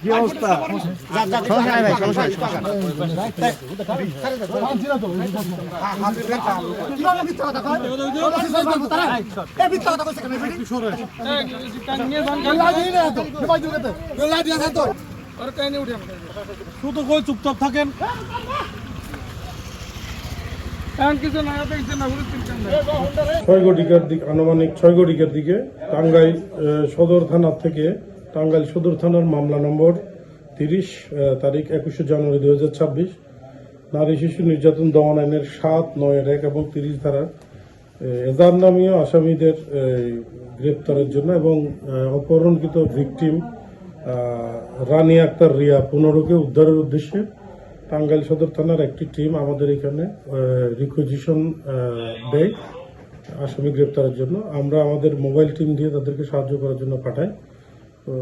কি অবস্থা? শুধু কই চুপচাপ থাকেন। আনুমানিক 6 ঘটিকার দিকে টাঙ্গাইল সদর থানা থেকে টাঙ্গাইল সদর থানার মামলা নম্বর 30 তারিখ 21 জানুয়ারি 2026 নারী শিশু নির্যাতন দমন আইনের 7, 9, 1 এবং 30 ধারার এজার নামীয় আসামিদের গ্রেপ্তারের জন্য এবং অপহরণকৃত ভিকটিম রানী আক্তার রিয়া 15কে উদ্ধারের উদ্দেশ্যে টাঙ্গাইল সদর থানার একটি টিম আমাদের এখানে রিকুইজিশন দেয় আসামি গ্রেপ্তারের জন্য। আমরা আমাদের মোবাইল টিম দিয়ে তাদেরকে সাহায্য করার জন্য পাঠাই। তো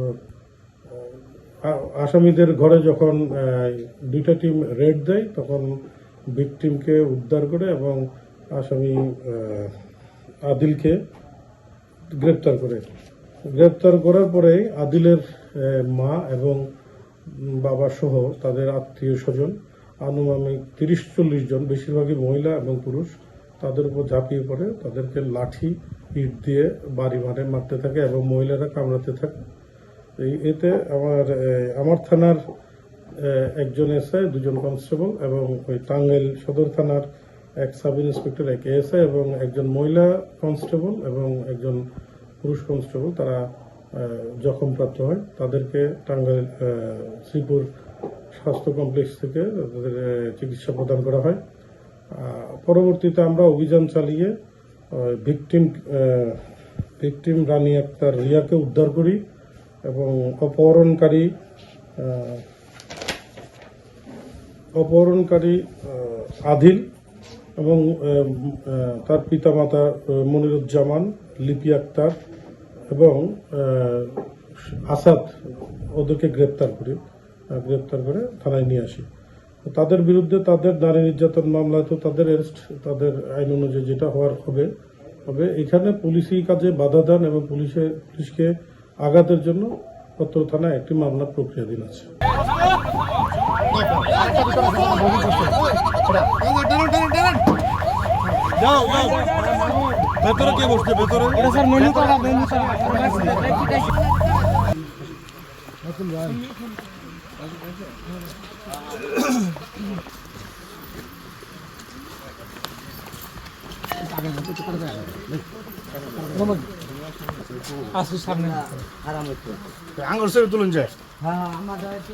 আসামিদের ঘরে যখন 2টা টিম রেড দেয় তখন ভিকটিমকে উদ্ধার করে এবং আসামি আদিলকে গ্রেপ্তার করে। গ্রেপ্তার করার পরে আদিলের মা এবং বাবা সহ তাদের আত্মীয় স্বজন আনুমানিক 30-40 জন, বেশিরভাগই মহিলা এবং পুরুষ, তাদের উপর ঝাঁপিয়ে পড়ে তাদেরকে লাঠি ইট দিয়ে বাড়ি মারতে থাকে এবং মহিলারা কামড়াতে থাকে। এতে আমার থানার একজন এসআই, 2 জন কনস্টেবল এবং ওই টাঙ্গাইল সদর থানার এক সাব ইন্সপেক্টর, এক এএসআই এবং একজন মহিলা কনস্টেবল এবং একজন পুরুষ কনস্টেবল তারা জখমপ্রাপ্ত হয়। তাদেরকে টাঙ্গাইল শ্রীপুর স্বাস্থ্য কমপ্লেক্স থেকে তাদের চিকিৎসা প্রদান করা হয়। পরবর্তীতে আমরা অভিযান চালিয়ে ভিকটিম রানী আক্তার রিয়াকে উদ্ধার করি এবং অপহরণকারী আদিল এবং তার পিতামাতা মনিরুজ্জামান, লিপি আক্তার এবং আসাদ ওদেরকে গ্রেপ্তার করে থানায় নিয়ে আসি। তাদের বিরুদ্ধে তাদের নারী নির্যাতন মামলায় তো তাদের অ্যারেস্ট, তাদের আইন অনুযায়ী যেটা হওয়ার হবে। এখানে পুলিশি কাজে বাধা দান এবং পুলিশকে আঘাতের জন্য পত্র থানায় একটি মামলা প্রক্রিয়াধীন আছে। ভেতরে কে বসছে? ভেতরে আসুন সামনে আঙুর সেরে তুলুন যায়। হ্যাঁ আমাদের এদিকে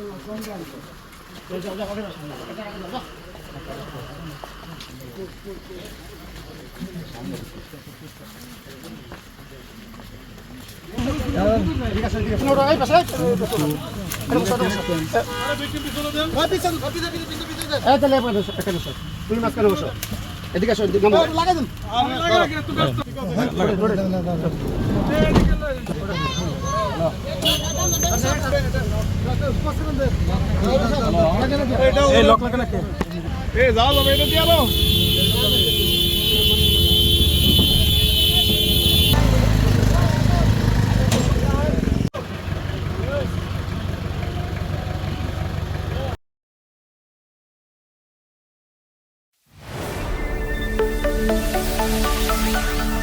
আসো, Thank you.